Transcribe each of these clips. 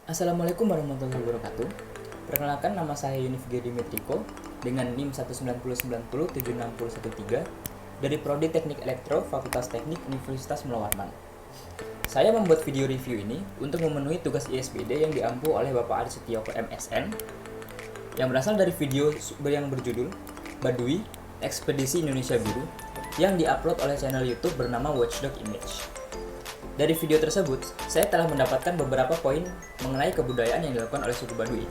Assalamualaikum warahmatullahi wabarakatuh. Perkenalkan, nama saya Yunif G. Dimetriko dengan NIM 190907613 dari Prodi Teknik Elektro Fakultas Teknik Universitas Mula Warman. Saya membuat video review ini untuk memenuhi tugas ISBD yang diampu oleh Bapak Adi Setioko MSN yang berasal dari video yang berjudul Baduy Ekspedisi Indonesia Biru yang diupload oleh channel YouTube bernama Watchdog Image. Dari video tersebut, saya telah mendapatkan beberapa poin mengenai kebudayaan yang dilakukan oleh suku Baduy.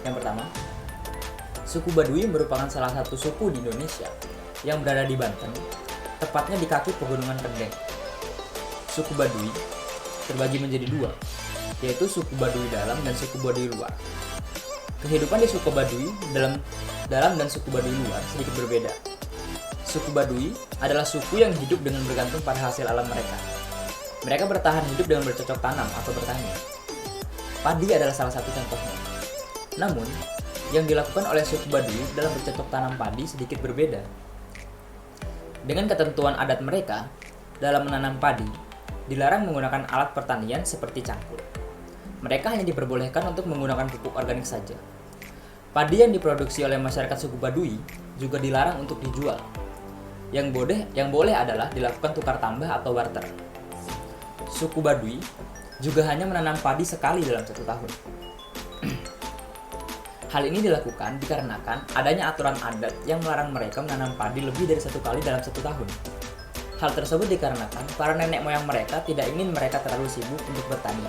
Yang pertama, suku Baduy merupakan salah satu suku di Indonesia yang berada di Banten, tepatnya di kaki pegunungan Kendeng. Suku Baduy terbagi menjadi dua, yaitu suku Baduy dalam dan suku Baduy luar. Kehidupan di suku Baduy dalam dan suku Baduy luar sedikit berbeda. Suku Baduy adalah suku yang hidup dengan bergantung pada hasil alam mereka. Mereka bertahan hidup dengan bercocok tanam atau bertani. Padi adalah salah satu contohnya. Namun, yang dilakukan oleh suku Baduy dalam bercocok tanam padi sedikit berbeda. Dengan ketentuan adat mereka, dalam menanam padi, dilarang menggunakan alat pertanian seperti cangkul. Mereka hanya diperbolehkan untuk menggunakan pupuk organik saja. Padi yang diproduksi oleh masyarakat suku Baduy juga dilarang untuk dijual. Yang boleh adalah dilakukan tukar tambah atau barter. Suku Baduy juga hanya menanam padi sekali dalam satu tahun. Hal ini dilakukan dikarenakan adanya aturan adat yang melarang mereka menanam padi lebih dari satu kali dalam satu tahun. Hal tersebut dikarenakan para nenek moyang mereka tidak ingin mereka terlalu sibuk untuk bertani.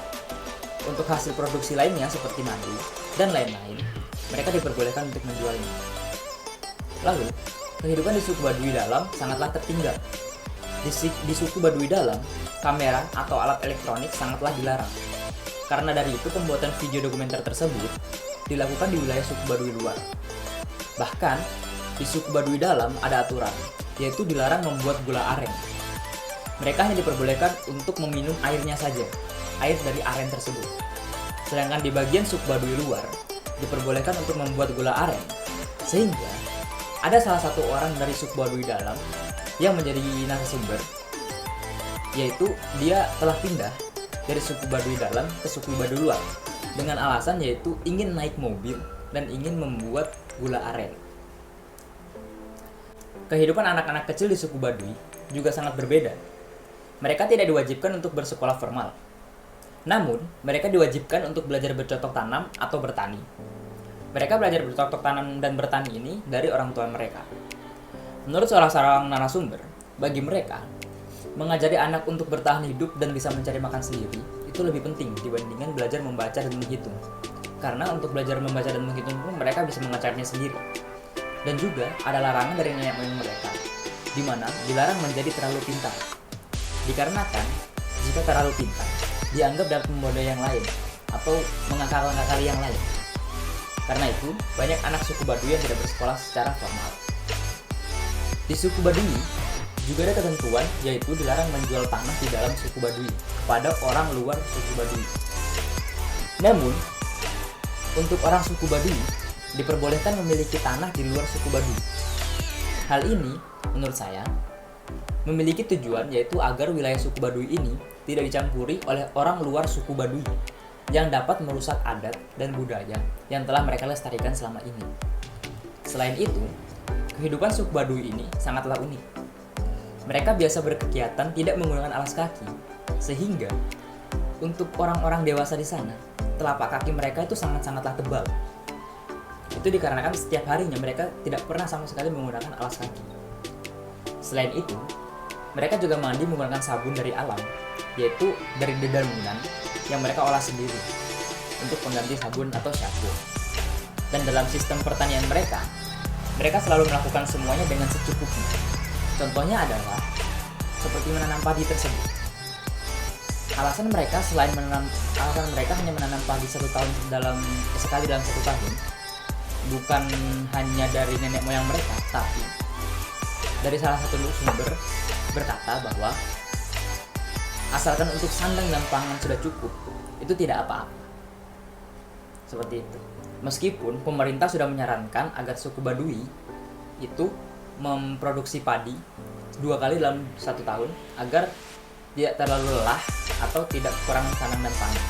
Untuk hasil produksi lainnya seperti madu dan lain-lain, mereka diperbolehkan untuk menjualnya. Lalu, kehidupan di suku Baduy dalam sangatlah tertinggal. Di suku Baduy dalam, kamera atau alat elektronik sangatlah dilarang. Karena dari itu, pembuatan video dokumenter tersebut dilakukan di wilayah suku Baduy luar. Bahkan, di suku Baduy dalam ada aturan, yaitu dilarang membuat gula aren. Mereka hanya diperbolehkan untuk meminum airnya saja, air dari aren tersebut. Sedangkan di bagian suku Baduy luar, diperbolehkan untuk membuat gula aren. Sehingga, ada salah satu orang dari suku Baduy dalam yang menjadi narasumber, yaitu dia telah pindah dari suku Baduy dalam ke suku Baduy luar dengan alasan yaitu ingin naik mobil dan ingin membuat gula aren. Kehidupan anak-anak kecil di suku Baduy juga sangat berbeda. Mereka tidak diwajibkan untuk bersekolah formal. Namun, mereka diwajibkan untuk belajar bercocok tanam atau bertani. Mereka belajar bercocok tanam dan bertani ini dari orang tua mereka. Menurut salah seorang narasumber, bagi mereka, mengajari anak untuk bertahan hidup dan bisa mencari makan sendiri itu lebih penting dibandingkan belajar membaca dan menghitung. Karena untuk belajar membaca dan menghitung pun mereka bisa mengacaranya sendiri. Dan juga ada larangan dari nenek moyang mereka, di mana dilarang menjadi terlalu pintar. Dikarenakan jika terlalu pintar, dianggap dapat membodai yang lain atau mengakal-ngakali yang lain. Karena itu, banyak anak suku Baduy yang tidak bersekolah secara formal. Di suku Baduy juga ada ketentuan, yaitu dilarang menjual tanah di dalam suku Baduy kepada orang luar suku Baduy. Namun, untuk orang suku Baduy diperbolehkan memiliki tanah di luar suku Baduy. Hal ini, menurut saya, memiliki tujuan yaitu agar wilayah suku Baduy ini tidak dicampuri oleh orang luar suku Baduy yang dapat merusak adat dan budaya yang telah mereka lestarikan selama ini. Selain itu, kehidupan suku Baduy ini sangatlah unik. Mereka biasa berkegiatan tidak menggunakan alas kaki, sehingga untuk orang-orang dewasa di sana, telapak kaki mereka itu sangat-sangatlah tebal. Itu dikarenakan setiap harinya mereka tidak pernah sama sekali menggunakan alas kaki. Selain itu, mereka juga mandi menggunakan sabun dari alam, yaitu dari dedaunan yang mereka olah sendiri untuk pengganti sabun atau shampoo. Dan dalam sistem pertanian mereka selalu melakukan semuanya dengan secukupnya. Contohnya adalah seperti menanam padi tersebut. Alasan mereka hanya menanam padi sekali dalam satu tahun, bukan hanya dari nenek moyang mereka, tapi dari salah satu sumber berkata bahwa asalkan untuk sandang dan pangan sudah cukup, itu tidak apa-apa. Seperti itu. Meskipun pemerintah sudah menyarankan agar suku Baduy itu memproduksi padi 2 kali dalam 1 tahun agar tidak terlalu lelah atau tidak kekurangan sandang dan pangan.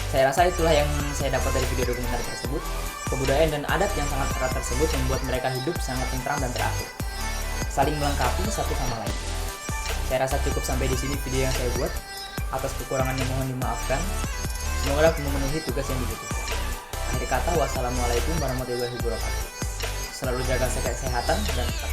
Saya rasa itulah yang saya dapat dari video dokumenter tersebut. Kebudayaan dan adat yang sangat erat tersebut membuat mereka hidup sangat tentram dan teratur, saling melengkapi satu sama lain. Saya rasa cukup sampai di sini video yang saya buat. Atas kekurangannya mohon dimaafkan. Semoga dapat memenuhi tugas yang dibutuhkan. Akhir kata, wassalamualaikum warahmatullahi wabarakatuh. Selalu jaga kesehatan dan tetap